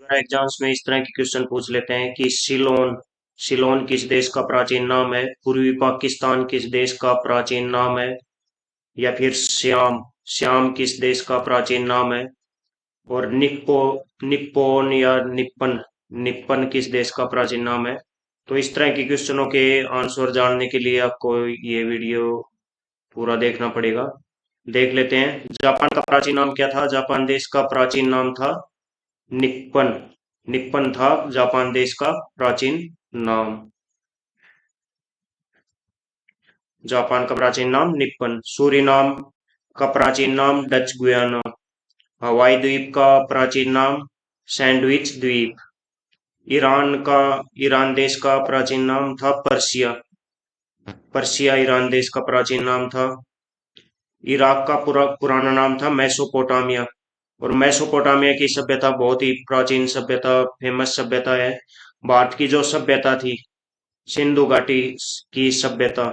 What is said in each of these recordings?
बार exams में इस तरह के क्वेश्चन पूछ लेते हैं कि सिलोन सिलोन किस देश का प्राचीन नाम है। पूर्वी पाकिस्तान किस देश का प्राचीन नाम है। या फिर श्याम श्याम किस देश का प्राचीन नाम है। और निप्पोन या निप्पन निप्पन किस देश का प्राचीन नाम है। तो इस तरह के क्वेश्चनों के आंसर जानने के लिए आपको ये वीडियो पूरा देखना पड़ेगा। देख लेते हैं, जापान का प्राचीन नाम क्या था। जापान देश का प्राचीन नाम था निप्पन। निप्पन था जापान देश का प्राचीन नाम। जापान का प्राचीन नाम निप्पन। सूरीनाम का प्राचीन नाम डच गुयाना। हवाई द्वीप का प्राचीन नाम सैंडविच द्वीप। ईरान देश का प्राचीन नाम था पर्शिया। पर्शिया ईरान देश का प्राचीन नाम था। इराक का पुराना नाम था मेसोपोटामिया। और मेसोपोटामिया की सभ्यता बहुत ही प्राचीन सभ्यता, फेमस सभ्यता है। भारत की जो सभ्यता थी, सिंधु घाटी की सभ्यता,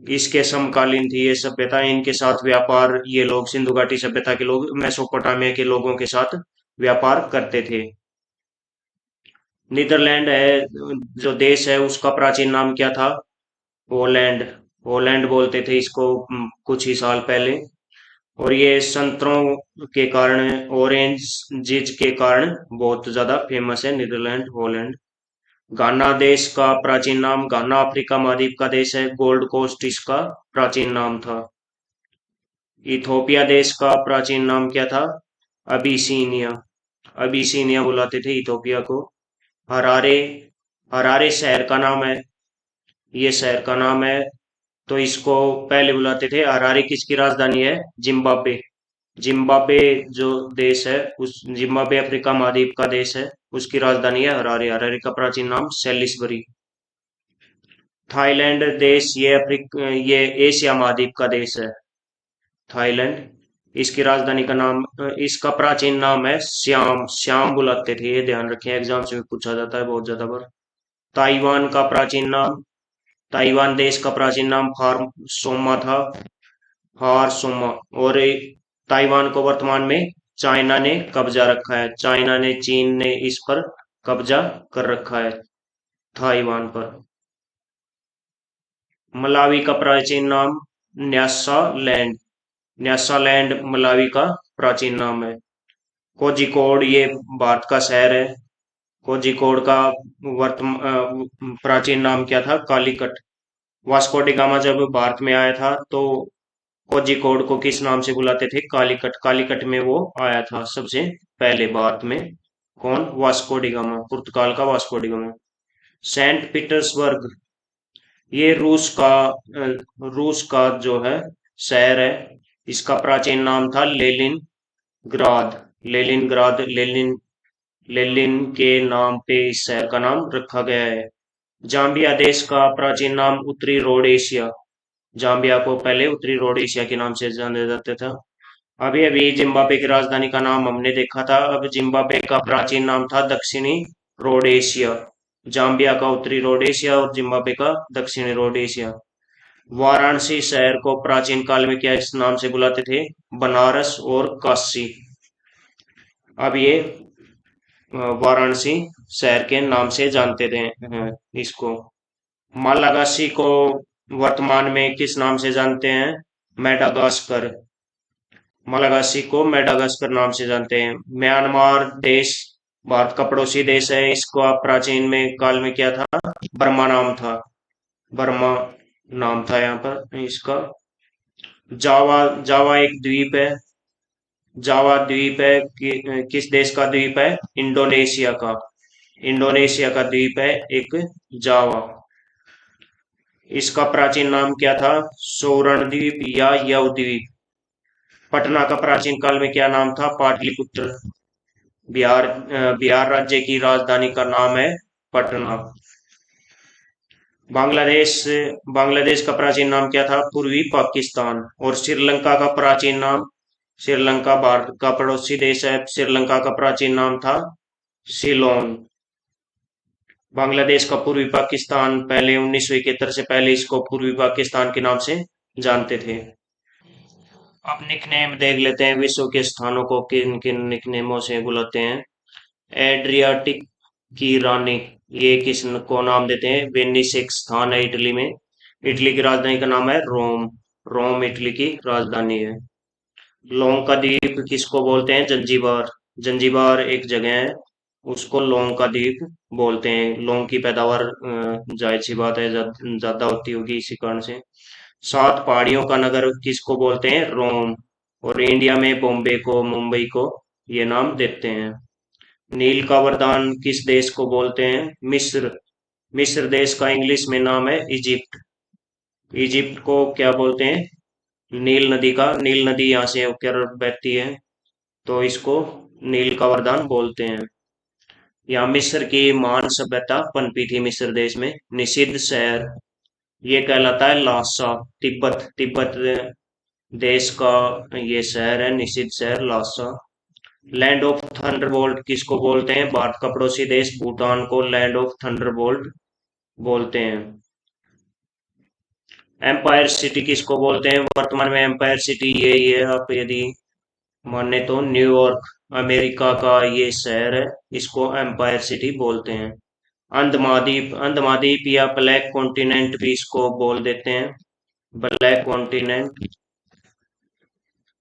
इसके समकालीन थी ये सभ्यता। इनके साथ व्यापार, ये लोग सिंधु घाटी सभ्यता के लोग मेसोपोटामिया के लोगों के साथ व्यापार करते थे। नीदरलैंड है जो देश है, उसका प्राचीन नाम क्या था। होलैंड। होलैंड बोलते थे इसको कुछ ही साल पहले। और ये संतरों के कारण, ऑरेंज के कारण बहुत ज्यादा फेमस है नीदरलैंड, हॉलैंड। घाना देश का प्राचीन नाम, घाना अफ्रीका महाद्वीप का देश है। गोल्ड कोस्ट इसका प्राचीन नाम था। इथोपिया देश का प्राचीन नाम क्या था। अबिसीनिया। अबिसीनिया बुलाते थे इथोपिया को। हरारे हरारे शहर का नाम है। ये शहर का नाम है। तो इसको पहले बुलाते थे, हरारे किसकी राजधानी है। जिम्बाब्वे। जिम्बाब्वे जो देश है, उस जिम्बाब्वे अफ्रीका महाद्वीप का देश है, उसकी राजधानी है हरारे। हरारे का प्राचीन नाम सेलिसबरी। थाईलैंड देश, ये एशिया महाद्वीप का देश है। थाईलैंड। इसकी राजधानी का नाम, इसका प्राचीन नाम है श्याम। श्याम बुलाते थे, ये ध्यान रखें, एग्जाम से भी पूछा जाता है बहुत ज्यादा बार। ताइवान का प्राचीन नाम, ताइवान देश का प्राचीन नाम फारसोमा था। फारसोमा। और ताइवान को वर्तमान में चाइना ने कब्जा रखा है। चाइना ने, चीन ने इस पर कब्जा कर रखा है, ताइवान पर। मलावी का प्राचीन नाम न्यासालैंड। न्यासालैंड मलावी का प्राचीन नाम है। कोझिकोड, ये भारत का शहर है। कोझिकोड का प्राचीन नाम क्या था। कालीकट। वास्को डी गामा जब भारत में आया था तो कोझिकोड को किस नाम से बुलाते थे। कालीकट। कालीकट में वो आया था सबसे पहले भारत में। कौन। वास्को डी गामा, पुर्तगाल का Vasco da Gama. Saint Petersburg, ये रूस का जो है शहर है। इसका प्राचीन नाम था लेलिन ग्राद। लेनिन के नाम पे इस शहर का नाम रखा गया है। जाम्बिया देश का प्राचीन नाम उत्तरी रोडेशिया। जाम्बिया को पहले उत्तरी रोडेशिया के नाम से जाना जाता था। अभी अभी जिम्बाब्वे की राजधानी का नाम हमने देखा था। अब जिम्बाब्वे का प्राचीन नाम था दक्षिणी रोडेशिया। जाम्बिया का उत्तरी रोडेशिया और जिम्बाब्वे का दक्षिणी रोडेशिया। वाराणसी शहर को प्राचीन काल में क्या इस नाम से बुलाते थे। बनारस और काशी। अब ये वाराणसी शहर के नाम से जानते थे इसको। मालागासी को वर्तमान में किस नाम से जानते हैं। मेडागास्कर। मालागासी को मेडागास्कर नाम से जानते हैं। म्यांमार देश भारत का पड़ोसी देश है। इसको आप प्राचीन में काल में क्या था। बर्मा नाम था। बर्मा नाम था यहाँ पर इसका। जावा जावा एक द्वीप है। जावा द्वीप है किस देश का द्वीप है। इंडोनेशिया का। इंडोनेशिया का द्वीप है एक जावा। इसका प्राचीन नाम क्या था। सोरण द्वीप या यव द्वीप। पटना का प्राचीन काल में क्या नाम था। पाटलिपुत्र। बिहार राज्य की राजधानी का नाम है पटना। बांग्लादेश बांग्लादेश का प्राचीन नाम क्या था। पूर्वी पाकिस्तान। और श्रीलंका का प्राचीन नाम, श्रीलंका भारत का पड़ोसी देश है। श्रीलंका का प्राचीन नाम था सिलोन। बांग्लादेश का पूर्वी पाकिस्तान, पहले 1971 से पहले इसको पूर्वी पाकिस्तान के नाम से जानते थे। अब निकनेम देख लेते हैं, विश्व के स्थानों को किन किन निकनेमों से बुलाते हैं। एड्रियाटिक की रानी, ये किस को नाम देते हैं? वेनिस एक स्थान है इटली में। इटली की राजधानी का नाम है रोम। रोम इटली की राजधानी है। लौंग का द्वीप किसको बोलते हैं? जंजीबार। जंजीबार एक जगह है, उसको लौंग का द्वीप बोलते हैं। लौंग की पैदावार जाहिर सी बात है ज्यादा होती होगी इसी कारण से। सात पहाड़ियों का नगर किसको बोलते हैं? रोम। और इंडिया में बॉम्बे को, मुंबई को ये नाम देते हैं। नील का वरदान किस देश को बोलते हैं? मिस्र। मिस्र देश का इंग्लिश में नाम है इजिप्ट। इजिप्ट को क्या बोलते हैं? नील नदी का, नील नदी यहाँ से होकर बहती है, तो इसको नील का वरदान बोलते हैं। यहाँ मिस्र की महान सभ्यता पनपी थी मिस्र देश में। निषिद्ध शहर ये कहलाता है लासा। तिब्बत, तिब्बत देश का ये शहर है निषिद्ध शहर लासा। लैंड ऑफ थंडरबोल्ट किसको बोलते हैं? भारत का पड़ोसी देश भूटान को लैंड ऑफ थंडरबोल्ट बोलते हैं। एम्पायर सिटी किसको बोलते हैं? वर्तमान में एम्पायर सिटी यही है, आप यदि माने तो न्यूयॉर्क अमेरिका का ये शहर है, इसको एम्पायर सिटी बोलते हैं। अंध महाद्वीप, अंध महाद्वीप या ब्लैक कॉन्टिनेंट भी इसको बोल देते हैं। ब्लैक कॉन्टिनेंट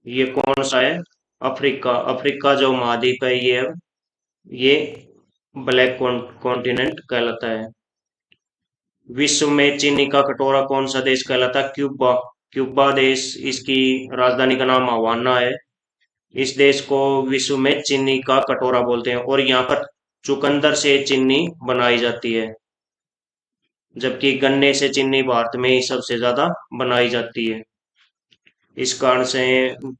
ये कौन सा है? अफ्रीका। अफ्रीका जो महाद्वीप है ये ब्लैक कॉन्टिनेंट कहलाता है। विश्व में चीनी का कटोरा कौन सा देश कहलाता है? क्यूबा। क्यूबा देश, इसकी राजधानी का नाम हवाना है। इस देश को विश्व में चीनी का कटोरा बोलते हैं, और यहाँ पर चुकंदर से चीनी बनाई जाती है, जबकि गन्ने से चीनी भारत में ही सबसे ज्यादा बनाई जाती है। इस कारण से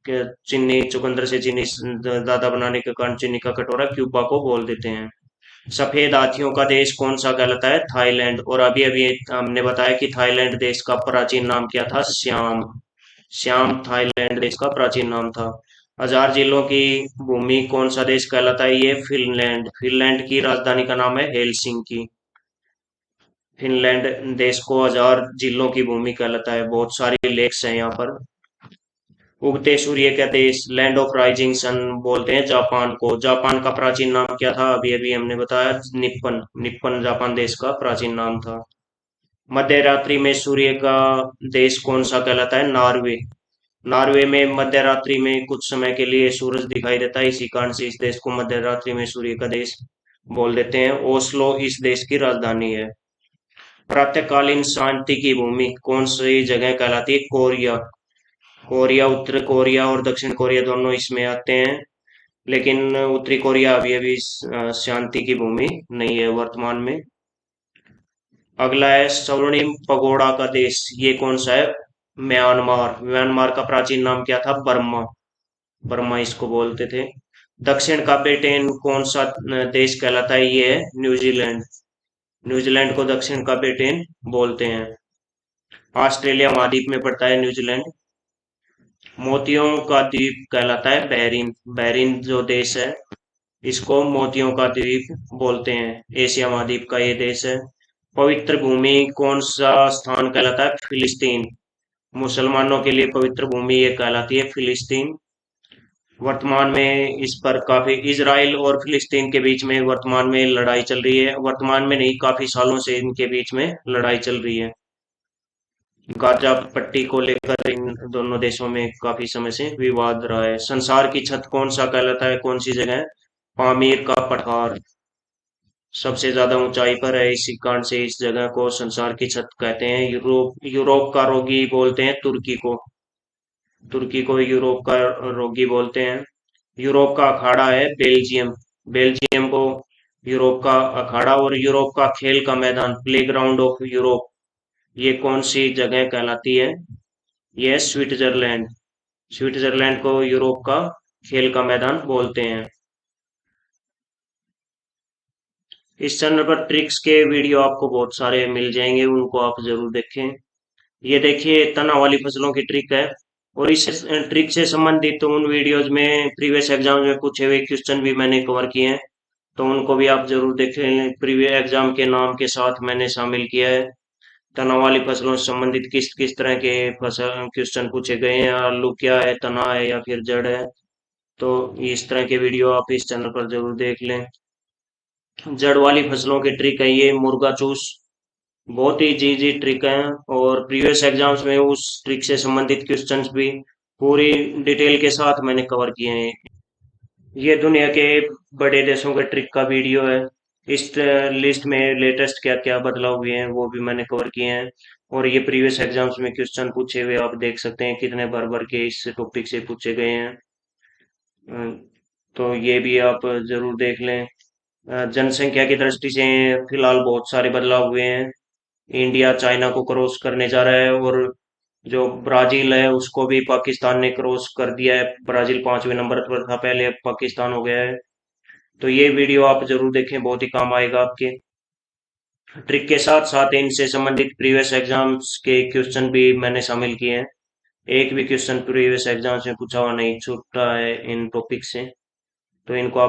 चीनी, चुकंदर से चीनी ज्यादा बनाने के कारण चीनी का कटोरा क्यूबा को बोल देते हैं। सफेद हाथियों का देश कौन सा कहलाता है? थाईलैंड। और अभी अभी हमने बताया कि थाईलैंड देश का प्राचीन नाम क्या था? श्याम। श्याम थाईलैंड देश का प्राचीन नाम था। हजार जिलों की भूमि कौन सा देश कहलाता है? ये फिनलैंड। फिनलैंड की राजधानी का नाम है हेलसिंकी। फिनलैंड देश को हजार जिलों की भूमि कहलाता है, बहुत सारी लेक्स हैं यहाँ पर। उगते सूर्य का देश, लैंड ऑफ राइजिंग सन बोलते हैं जापान को। जापान का प्राचीन नाम क्या था? अभी अभी हमने बताया, निप्पन। निप्पन जापान देश का प्राचीन नाम था। मध्य रात्रि में सूर्य का देश कौन सा कहलाता है? नॉर्वे। नॉर्वे में मध्य रात्रि में कुछ समय के लिए सूरज दिखाई देता है, इसी कारण से इस देश को मध्य रात्रि में सूर्य का देश बोल देते हैं। ओस्लो इस देश की राजधानी है। प्रातःकालीन शांति की भूमि कौन सी जगह कहलाती है? कोरिया। कोरिया, उत्तर कोरिया और दक्षिण कोरिया दोनों इसमें आते हैं, लेकिन उत्तरी कोरिया अभी अभी शांति की भूमि नहीं है वर्तमान में। अगला है स्वर्णिम पगोड़ा का देश, ये कौन सा है? म्यांमार। म्यांमार का प्राचीन नाम क्या था? बर्मा। बर्मा इसको बोलते थे। दक्षिण का ब्रिटेन कौन सा देश कहलाता है? ये है न्यूजीलैंड। न्यूजीलैंड को दक्षिण का ब्रिटेन बोलते हैं। ऑस्ट्रेलिया महाद्वीप में पड़ता है न्यूजीलैंड। मोतियों का द्वीप कहलाता है बहरीन। बहरीन जो देश है, इसको मोतियों का द्वीप बोलते हैं। एशिया महाद्वीप का ये देश है। पवित्र भूमि कौन सा स्थान कहलाता है? फिलिस्तीन। मुसलमानों के लिए पवित्र भूमि ये कहलाती है फिलिस्तीन। वर्तमान में इस पर काफी, इजराइल और फिलिस्तीन के बीच में वर्तमान में लड़ाई चल रही है। वर्तमान में नहीं, काफी सालों से इनके बीच में लड़ाई चल रही है। गाजा पट्टी को लेकर इन दोनों देशों में काफी समय से विवाद रहा है। संसार की छत कौन सा कहलाता है? कौन सी जगह है? पामीर का पठार सबसे ज्यादा ऊंचाई पर है, इसी कारण से इस जगह को संसार की छत कहते हैं। यूरोप, यूरोप का रोगी बोलते हैं तुर्की को। तुर्की को यूरोप का रोगी बोलते हैं। यूरोप का अखाड़ा है बेल्जियम। बेल्जियम को यूरोप का अखाड़ा, और यूरोप का खेल का मैदान, प्लेग्राउंड ऑफ यूरोप, ये कौन सी जगह कहलाती है? यह है स्विट्जरलैंड। स्विट्जरलैंड को यूरोप का खेल का मैदान बोलते हैं। इस चैनल पर ट्रिक्स के वीडियो आपको बहुत सारे मिल जाएंगे, उनको आप जरूर देखें। ये देखिए तना वाली फसलों की ट्रिक है, और इस ट्रिक से संबंधित उन वीडियोज में प्रीवियस एग्जाम में पूछे हुए क्वेश्चन भी मैंने कवर किए हैं, तो उनको भी आप जरूर देखें। प्रीवियस एग्जाम के नाम के साथ मैंने शामिल किया है। तना वाली फसलों से संबंधित किस किस तरह के फसल क्वेश्चन पूछे गए हैं, आलू क्या है, तना है या फिर जड़ है, तो इस तरह के वीडियो आप इस चैनल पर जरूर देख लें। जड़ वाली फसलों की ट्रिक है ये, मुर्गा चूस। बहुत ही इजी इजी ट्रिक है, और प्रीवियस एग्जाम्स में उस ट्रिक से संबंधित क्वेश्चंस भी पूरी डिटेल के साथ मैंने कवर किए हैं। ये दुनिया के बड़े देशों के ट्रिक का वीडियो है। इस लिस्ट में लेटेस्ट क्या क्या बदलाव हुए हैं वो भी मैंने कवर किए हैं। और ये प्रीवियस एग्जाम्स में क्वेश्चन पूछे हुए आप देख सकते हैं, कितने भर भर के इस टॉपिक से पूछे गए हैं। अ, तो ये भी आप जरूर देख लें। जनसंख्या की दृष्टि से फिलहाल बहुत सारे बदलाव हुए हैं। इंडिया चाइना को क्रॉस करने जा रहा है, और जो ब्राजील है उसको भी पाकिस्तान ने क्रॉस कर दिया है। ब्राजील 5वें नंबर पर था पहले, अब पाकिस्तान हो गया है। तो ये वीडियो आप जरूर देखें, बहुत ही काम आएगा आपके। ट्रिक के साथ साथ इनसे संबंधित प्रीवियस एग्जाम्स के क्वेश्चन भी मैंने शामिल किए हैं। एक भी क्वेश्चन प्रीवियस एग्जाम्स में पूछा हुआ नहीं छूटा है इन टॉपिक से। तो इनको आप